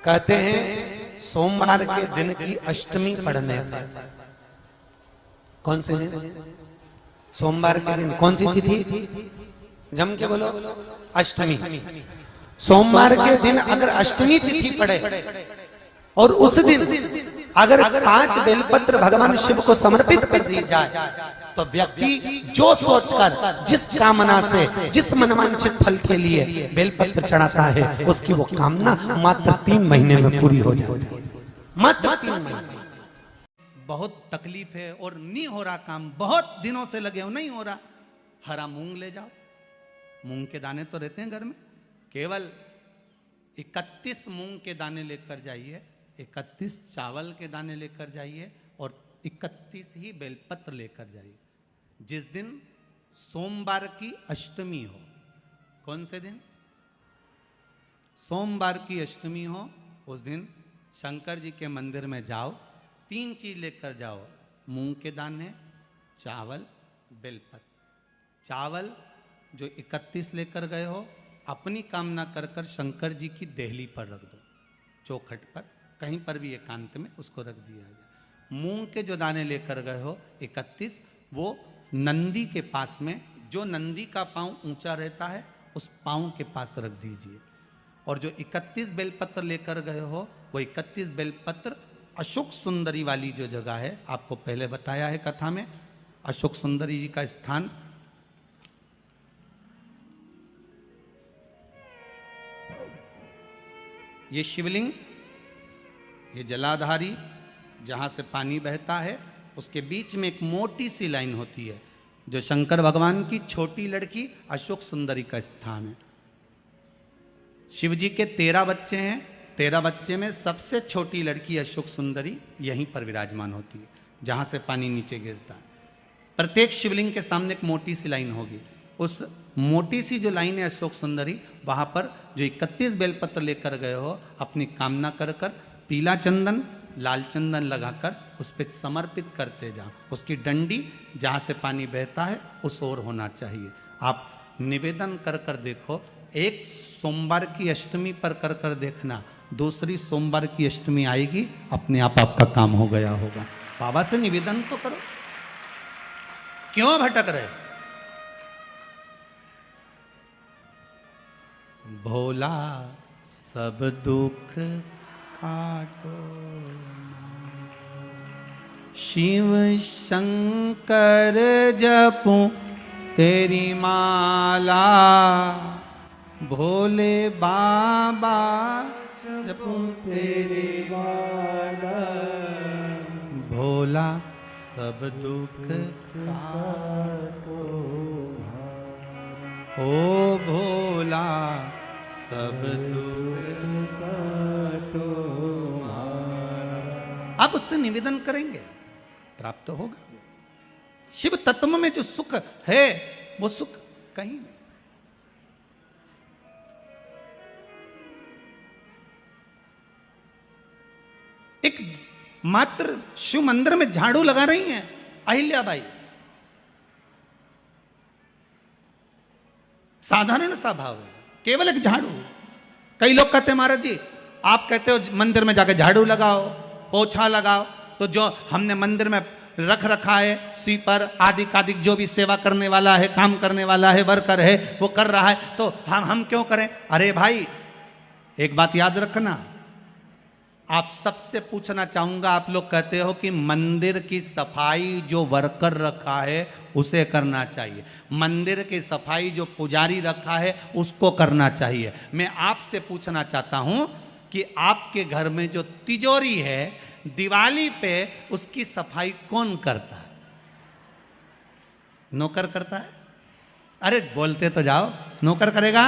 कहते हैं सोमवार के दिन की अष्टमी पढ़ने पर, कौन से दिन? सोमवार के दिन कौन सी तिथि? जम के बोलो, अष्टमी। सोमवार के दिन अगर अष्टमी तिथि पड़े और उस दिन अगर 5 बेलपत्र भगवान शिव को समर्पित कर दी जाए तो व्यक्ति जो सोचकर, जिस कामना से, जिस मनवांछित फल के लिए बेलपत्र चढ़ाता है, उसकी वो कामना मात्र 3 महीने में पूरी हो जाती है। मात्र 3 महीने। बहुत तकलीफ है और नहीं हो रहा काम, बहुत दिनों से लगे हो, नहीं हो रहा। हरा मूंग ले जाओ, मूंग के दाने तो रहते हैं घर में, केवल 31 मूंग के दाने लेकर जाइए, 31 चावल के दाने लेकर जाइए और 31 ही बेलपत्र लेकर जाइए। जिस दिन सोमवार की अष्टमी हो, कौन से दिन? सोमवार की अष्टमी हो, उस दिन शंकर जी के मंदिर में जाओ, 3 चीज लेकर जाओ, मूंग के दाने, चावल, बेलपत्र। चावल जो 31 लेकर गए हो, अपनी कामना कर कर शंकर जी की देहली पर रख दो, चौखट पर, कहीं पर भी एकांत में उसको रख दिया जाए। मूंग के जो दाने लेकर गए हो 31, वो नंदी के पास में, जो नंदी का पांव ऊंचा रहता है उस पांव के पास रख दीजिए। और जो 31 बेलपत्र लेकर गए हो, वो 31 बेलपत्र अशोक सुंदरी वाली जो जगह है, आपको पहले बताया है कथा में, अशोक सुंदरी जी का स्थान ये शिवलिंग, ये जलाधारी जहाँ से पानी बहता है, उसके बीच में एक मोटी सी लाइन होती है, जो शंकर भगवान की छोटी लड़की अशोक सुंदरी का स्थान है। शिव जी के 13 बच्चे हैं, 13 बच्चे में सबसे छोटी लड़की अशोक सुंदरी यहीं पर विराजमान होती है, जहाँ से पानी नीचे गिरता है। प्रत्येक शिवलिंग के सामने एक मोटी सी लाइन होगी, उस मोटी सी जो लाइन है अशोक सुंदरी, वहाँ पर जो 31 बेलपत्र लेकर गए हो, अपनी कामना कर कर पीला चंदन, लाल चंदन लगाकर उस पर समर्पित करते जाओ। उसकी डंडी जहाँ से पानी बहता है उस ओर होना चाहिए। आप निवेदन कर कर देखो, एक सोमवार की अष्टमी पर कर कर देखना, दूसरी सोमवार की अष्टमी आएगी, अपने आप आपका काम हो गया होगा। बाबा से निवेदन तो करो, क्यों भटक रहे? भोला सब दुख काटो, शिव शंकर जपूं तेरी माला, भोले बाबा जपूं तेरी माला, भोला सब दुख काटो, ओ भोला सब दुख काटो। आप उससे निवेदन करेंगे, प्राप्त होगा। शिव तत्व में जो सुख है वो सुख कहीं नहीं। एक मात्र शिव मंदिर में झाड़ू लगा रही हैं अहिल्याबाई, साधारण सा भाव है, केवल एक झाड़ू। कई लोग कहते हैं महाराज जी, आप कहते हो मंदिर में जाकर झाड़ू लगाओ, पोछा लगाओ, तो जो हमने मंदिर में रख रखा है स्वीपर आदि कादिक, जो भी सेवा करने वाला है, काम करने वाला है, वर्कर है, वो कर रहा है, तो हम क्यों करें? अरे भाई, एक बात याद रखना, आप सबसे पूछना चाहूंगा, आप लोग कहते हो कि मंदिर की सफाई जो वर्कर रखा है उसे करना चाहिए, मंदिर की सफाई जो पुजारी रखा है उसको करना चाहिए। मैं आपसे पूछना चाहता हूं कि आपके घर में जो तिजोरी है, दिवाली पे उसकी सफाई कौन करता है? नौकर करता है? अरे बोलते तो जाओ। नौकर करेगा?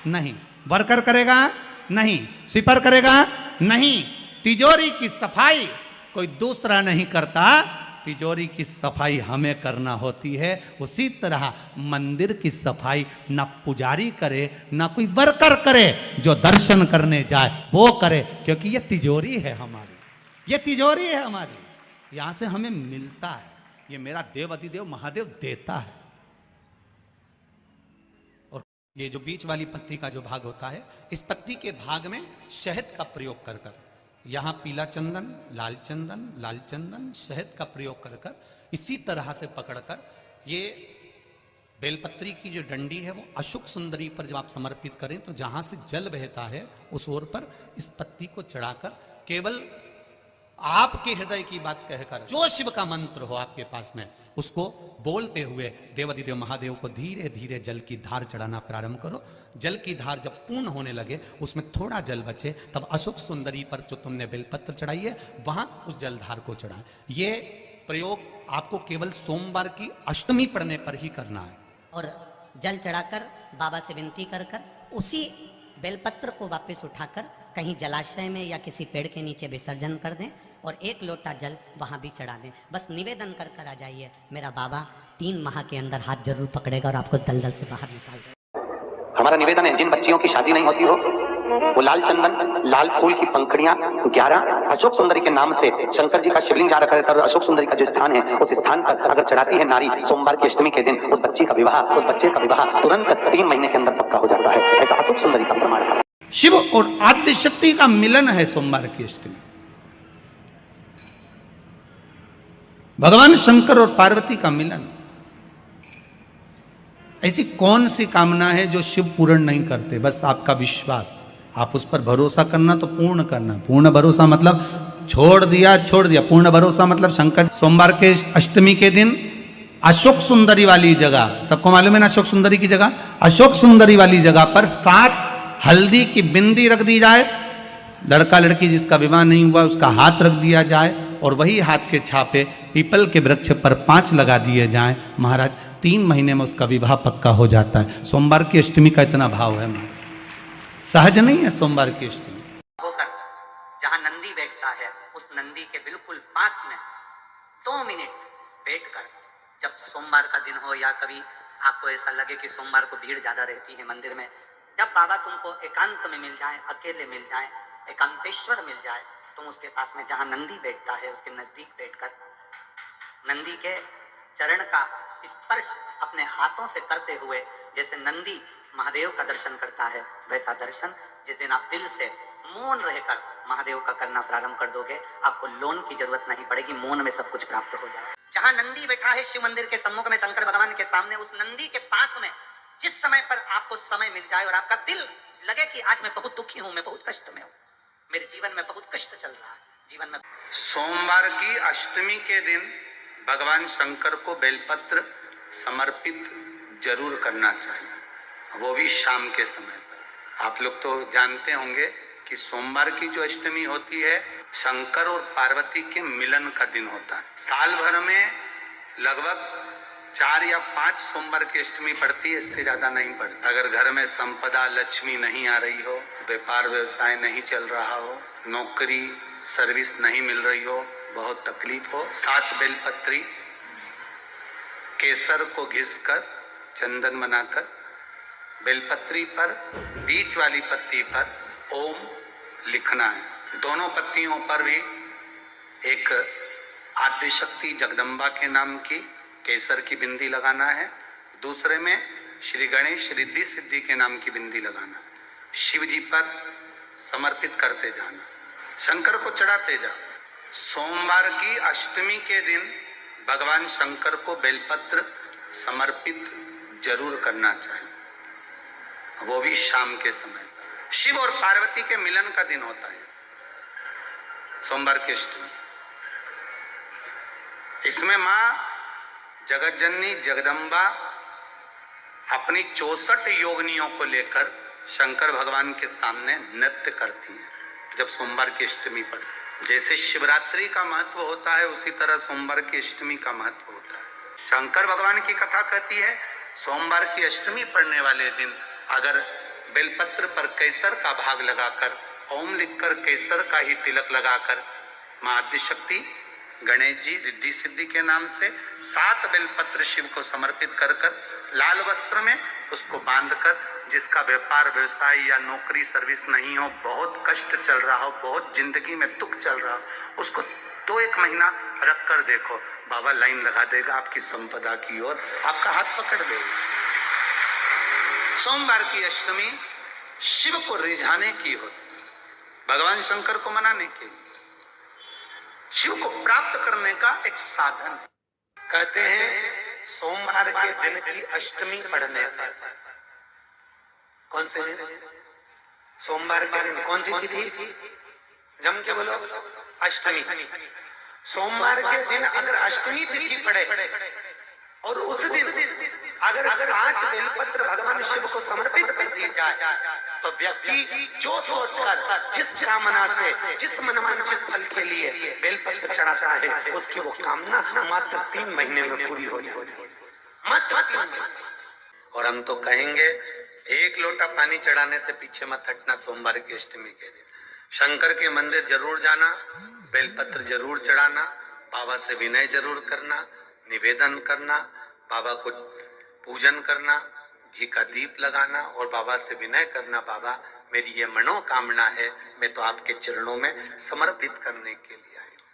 नहीं। वर्कर करेगा? नहीं। स्वीपर करेगा? नहीं। तिजोरी की सफाई कोई दूसरा नहीं करता, तिजोरी की सफाई हमें करना होती है। उसी तरह मंदिर की सफाई ना पुजारी करे, ना कोई वर्कर करे, जो दर्शन करने जाए वो करे, क्योंकि ये तिजोरी है हमारी, ये तिजोरी है हमारी, यहां से हमें मिलता है। ये मेरा देव अधिदेव महादेव देता है। ये जो बीच वाली पत्ती का जो भाग होता है, इस पत्ती के भाग में शहद का प्रयोग कर कर, यहाँ पीला चंदन, लाल चंदन, शहद का प्रयोग कर कर, इसी तरह से पकड़कर ये बेलपत्री की जो डंडी है वो अशोक सुंदरी पर जब आप समर्पित करें तो जहां से जल बहता है उस ओर पर इस पत्ती को चढ़ाकर केवल आपके हृदय की बात कहकर जो शिव का मंत्र हो आपके पास में उसको बोलते हुए देवाधिदेव महादेव को धीरे धीरे जल की धार चढ़ाना प्रारंभ करो। जल की धार जब पूर्ण होने लगे, उसमें थोड़ा जल बचे, तब अशोक सुंदरी पर जो तुमने बेलपत्र चढ़ाई है वहां उस जलधार को चढ़ाएं। ये प्रयोग आपको केवल सोमवार की अष्टमी पढ़ने पर ही करना है। और जल चढ़ाकर बाबा से विनती कर कर उसी बेलपत्र को वापस उठाकर कहीं जलाशय में या किसी पेड़ के नीचे विसर्जन कर दें और एक लोटा जल वहां भी चढ़ा दें। बस निवेदन कर कर आ जाइए, मेरा बाबा 3 माह के अंदर हाथ जरूर पकड़ेगा और आपको दलदल से बाहर निकाल देगा। हमारा निवेदन है, जिन बच्चियों की शादी नहीं होती हो वो लाल चंदन, लाल फूल की पंखड़ियां 11 अशोक सुंदरी के नाम से शंकर जी का शिवलिंग जहाँ रखा रहता है, अशोक सुंदरी का जो स्थान है उस स्थान पर अगर चढ़ाती है नारी सोमवार की अष्टमी के दिन, उस बच्चे का विवाह तुरंत 3 महीने के अंदर पक्का हो जाता है। ऐसा अशोक सुंदरी का प्रमाण है। शिव और आद्य शक्ति का मिलन है सोमवार की अष्टमी। भगवान शंकर और पार्वती का मिलन। ऐसी कौन सी कामना है जो शिव पूर्ण नहीं करते? बस आपका विश्वास, आप उस पर भरोसा करना तो पूर्ण करना। पूर्ण भरोसा मतलब छोड़ दिया। पूर्ण भरोसा मतलब शंकर सोमवार के अष्टमी के दिन अशोक सुंदरी वाली जगह, सबको मालूम है ना अशोक सुंदरी की जगह, अशोक सुंदरी वाली जगह पर 7 हल्दी की बिंदी रख दी जाए। लड़का लड़की जिसका विवाह नहीं हुआ उसका हाथ रख दिया जाए और वही हाथ के छापे पीपल के वृक्ष पर 5 लगा दिए जाएं। महाराज 3 महीने में उसका विवाह पक्का हो जाता है। सोमवार की अष्टमी का इतना भाव है महाराज, सहज नहीं है सोमवार की अष्टमी। होकर जहां नंदी बैठता है उस नंदी के बिल्कुल पास में 2 मिनट बैठकर, जब सोमवार का दिन हो या कभी आपको ऐसा लगे कि सोमवार को भीड़ ज्यादा रहती है मंदिर में, जब बाबा तुमको एकांत में मिल जाए, अकेले मिल जाए, एकांतेश्वर मिल जाए, तुम उसके पास में जहां नंदी बैठता है उसके नजदीक बैठकर नंदी के चरण का स्पर्श अपने हाथों से करते हुए, जैसे नंदी महादेव का दर्शन करता है वैसा दर्शन जिस दिन आप दिल से मौन रहकर महादेव का करना प्रारंभ कर दोगे, आपको लोन की जरूरत नहीं पड़ेगी, मौन में सब कुछ प्राप्त हो जाए। जहां नंदी बैठा है शिव मंदिर के सम्मुख में शंकर भगवान के सामने, उस नंदी के पास में जिस समय पर आपको समय मिल जाए और आपका दिल लगे कि आज मैं बहुत दुखी हूं, मैं बहुत कष्ट में हूं, मेरे जीवन में बहुत कष्ट चल रहा है, जीवन में। सोमवार की अष्टमी के दिन भगवान शंकर को बेलपत्र समर्पित जरूर करना चाहिए, वो भी शाम के समय पर। आप लोग तो जानते होंगे कि सोमवार की जो अष्टमी होती है शंकर और पार्वती के मिलन का दिन होता है। साल भर में लगभग 4 या 5 सोमवार की अष्टमी पड़ती है, इससे ज्यादा नहीं पड़ती। अगर घर में संपदा लक्ष्मी नहीं आ रही हो, व्यापार व्यवसाय नहीं चल रहा हो, नौकरी सर्विस नहीं मिल रही हो, बहुत तकलीफ हो, 7 बेलपत्री केसर को घिसकर चंदन बनाकर बेलपत्री पर बीच वाली पत्ती पर ओम लिखना है। दोनों पत्तियों पर भी एक आद्य शक्ति जगदम्बा के नाम की केसर की बिंदी लगाना है, दूसरे में श्री गणेश रिद्धि सिद्धि के नाम की बिंदी लगाना है। शिव जी पर समर्पित करते जाना, शंकर को चढ़ाते जा। सोमवार की अष्टमी के दिन भगवान शंकर को बेलपत्र समर्पित जरूर करना चाहिए, वो भी शाम के समय। शिव और पार्वती के मिलन का दिन होता है सोमवार की अष्टमी। इसमें मां जगत जननी जगदम्बा अपनी 64 योगिनियों को लेकर शंकर भगवान के सामने नृत्य करती है जब सोमवार की अष्टमी पर। जैसे शिवरात्रि का महत्व होता है उसी तरह सोमवार की अष्टमी का महत्व होता है। शंकर भगवान की कथा कहती है सोमवार की अष्टमी पढ़ने वाले दिन अगर बेलपत्र पर केसर का भाग लगाकर ओम लिखकर केसर का ही तिलक लगाकर मां आदिशक्ति गणेश जी रिद्धि सिद्धि के नाम से 7 बेलपत्र शिव को समर्पित कर कर लाल वस्त्र में उसको बांधकर, जिसका व्यापार व्यवसाय या नौकरी सर्विस नहीं हो, बहुत कष्ट चल रहा हो, बहुत जिंदगी में दुख चल रहा हो, उसको 2-1 महीना रख कर देखो, बाबा लाइन लगा देगा आपकी संपदा की ओर, आपका हाथ पकड़ देगा। सोमवार की अष्टमी शिव को रिझाने की होती है, भगवान शंकर को मनाने के लिए, शिव को प्राप्त करने का एक साधन है। कहते हैं सोमवार के दिन की अष्टमी पढ़ने पर, कौन से दिन? सोमवार के दिन कौन सी तिथि? जम के बोलो, अष्टमी। सोमवार के दिन अगर अष्टमी तिथि पड़े और उस दिन अगर 5 बेलपत्र भगवान शिव को समर्पित कर दी जाए तो व्यक्ति जो सोचकर जिस कामना से, जिस मनवांछित फल के लिए बेलपत्र चढ़ाता है, उसकी वो कामना मात्र 3 महीने में पूरी हो जाती है, मात्र 3 महीने। और हम तो कहेंगे 1 लोटा पानी चढ़ाने से पीछे मत हटना। सोमवार की अष्टमी के दिन शंकर के मंदिर जरूर जाना, बेलपत्र जरूर चढ़ाना, बाबा से विनय जरूर करना, निवेदन करना, बाबा को पूजन करना, घी का दीप लगाना और बाबा से विनय करना, बाबा मेरी ये मनोकामना है, मैं तो आपके चरणों में समर्पित करने के लिए आई हूं,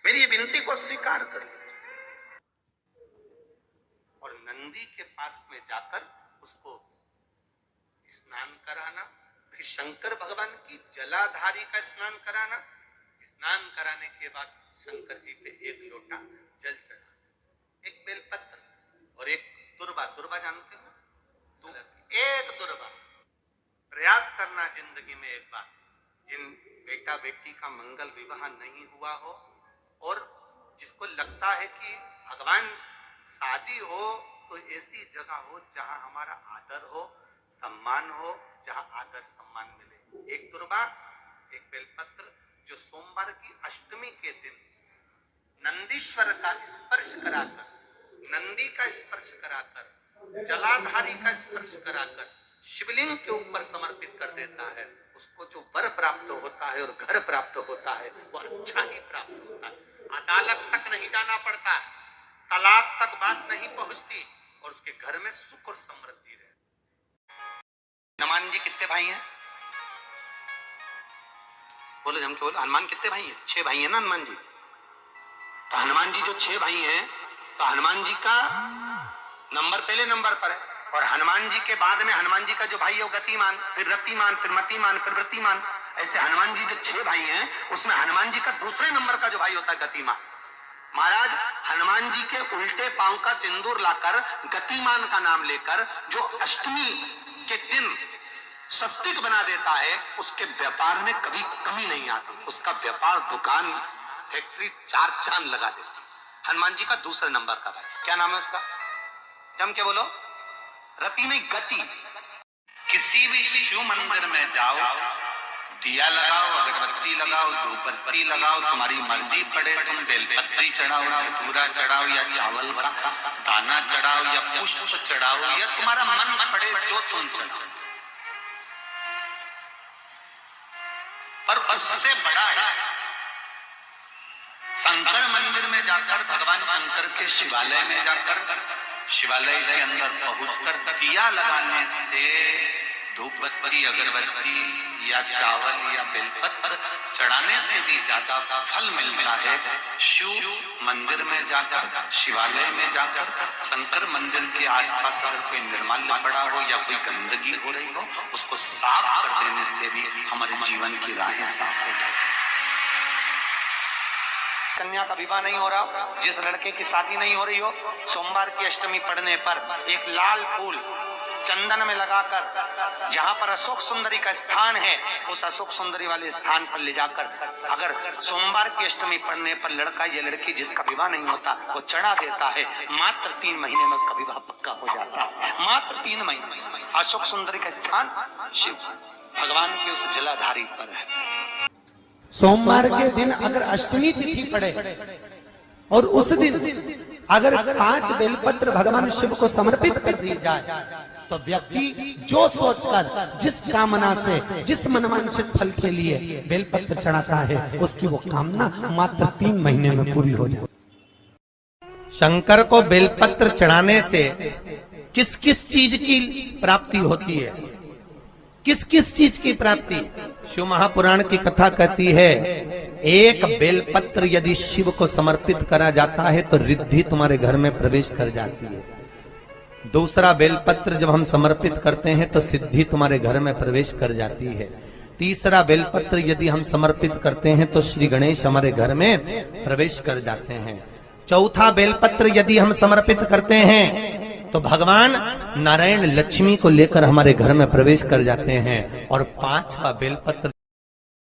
मेरी ये विनती को स्वीकार करो। और नंदी के पास में जाकर उसको स्नान कराना, फिर शंकर भगवान की जलाधारी का स्नान कराना, स्नान कराने के बाद शंकर जी पे 1 लोटा जल चढ़ाना, 1 बेलपत्र और 1 दुर्वा। दुर्वा जानते हो ना? एक दुर्वा। प्रयास करना जिंदगी में एक बार, जिन बेटा बेटी का मंगल विवाह नहीं हुआ हो और जिसको लगता है कि भगवान शादी हो तो ऐसी जगह हो जहां हमारा आदर हो, सम्मान हो, जहां आदर सम्मान मिले। 1 दुर्वा, 1 बेलपत्र, जो सोमवार की अष्टमी के दिन नंदीश्वर का स्पर्श कराकर, नंदी का स्पर्श कराकर, जलाधारी का स्पर्श कराकर शिवलिंग के ऊपर समर्पित कर देता है, उसको जो वर प्राप्त होता है और घर प्राप्त होता है वो अच्छा ही प्राप्त होता है। अदालत तक नहीं जाना पड़ता, तलाक तक बात नहीं पहुंचती और उसके घर में सुख और समृद्धि रहती। हनुमान जी कितने भाई हैं? बोलो जम के बोलो, हनुमान कितने भाई हैं? 6 भाई हैं ना हनुमान जी। तो हनुमान जी जो 6 भाई हैं, तो हनुमान जी का नंबर पहले नंबर पर है और हनुमान जी के बाद में हनुमान जी का जो भाई है वो गतिमान, फिर रतिमान, फिर मतिमान, फिर वृत्तिमान। ऐसे हनुमान जी जो 6 भाई हैं उसमें हनुमान जी का दूसरे नंबर का जो भाई होता है गतिमान। महाराज हनुमान जी के उल्टे पांव का सिंदूर लाकर गतिमान का नाम लेकर जो अष्टमी के दिन स्वस्तिक बना देता है, उसके व्यापार में कभी कमी नहीं आती, उसका व्यापार दुकान फैक्ट्री 4 चांद लगा देती। हनुमान जी का दूसरे नंबर का भाई, क्या नाम है उसका? जम के बोलो, रति नहीं गति। किसी भी शिव मंदिर में जाओ, दिया लगाओ, अगरबत्ती लगाओ, धूपबत्ती लगाओ, तुम्हारी मर्जी पड़े, तुम बेलपत्री चढ़ाओ, धतूरा चढ़ाओ या चावल का दाना चढ़ाओ या पुष्प चढ़ाओ या तुम्हारा मन पड़े जो तुम चढ़ाओ, पर उससे बड़ा है शंकर मंदिर में जाकर, भगवान शंकर के शिवालय में जाकर, शिवालय के अंदर पहुंचकर दिया लगाने से, धूपबत्ती, अगरबत्ती या चावल या बेलपत्र चढ़ाने से भी ज्यादा फल मिलता है। शिव मंदिर में जाकर, शिवालय में जाकर, शंकर मंदिर के आसपास अगर कोई निर्माल्य पड़ा हो या कोई गंदगी हो रही हो, उसको साफ कर देने से भी हमारे जीवन की राहें साफ हो जाए। कन्या का विवाह नहीं हो रहा, जिस लड़के की शादी नहीं हो रही हो, सोमवार की अष्टमी पड़ने पर 1 लाल फूल चंदन में लगाकर, जहां पर अशोक सुंदरी का स्थान है, उस अशोक सुंदरी वाले स्थान पर ले जाकर अगर सोमवार की अष्टमी पड़ने पर लड़का या लड़की जिसका विवाह नहीं होता वो चढ़ा देता है, मात्र 3 महीने में उसका विवाह पक्का हो जाता है। मात्र 3 महीने। अशोक सुंदरी का स्थान शिव भगवान के उस जलाधारी पर है। सोमवार के दिन अगर अष्टमी तिथि पड़े और उस दिन अगर 5 बेलपत्र भगवान शिव को समर्पित कर दी जाए तो व्यक्ति जो सोचकर, जिस कामना से, जिस मनवांछित फल के लिए बेलपत्र चढ़ाता है, उसकी वो कामना मात्र 3 महीने में पूरी हो जाए। शंकर को बेलपत्र चढ़ाने से किस किस चीज की प्राप्ति होती है? किस किस चीज की प्राप्ति? शिव महापुराण की कथा कहती है, 1 बेलपत्र यदि शिव को समर्पित करा जाता है तो रिद्धि तुम्हारे घर में प्रवेश कर जाती है। दूसरा बेलपत्र जब हम समर्पित करते हैं तो सिद्धि तुम्हारे घर में प्रवेश कर जाती है। तीसरा बेलपत्र यदि हम समर्पित करते हैं तो श्री गणेश हमारे घर में प्रवेश कर जाते हैं। चौथा बेलपत्र यदि हम समर्पित करते हैं तो भगवान नारायण लक्ष्मी को लेकर हमारे घर में प्रवेश कर जाते हैं। और पांचवा बेलपत्र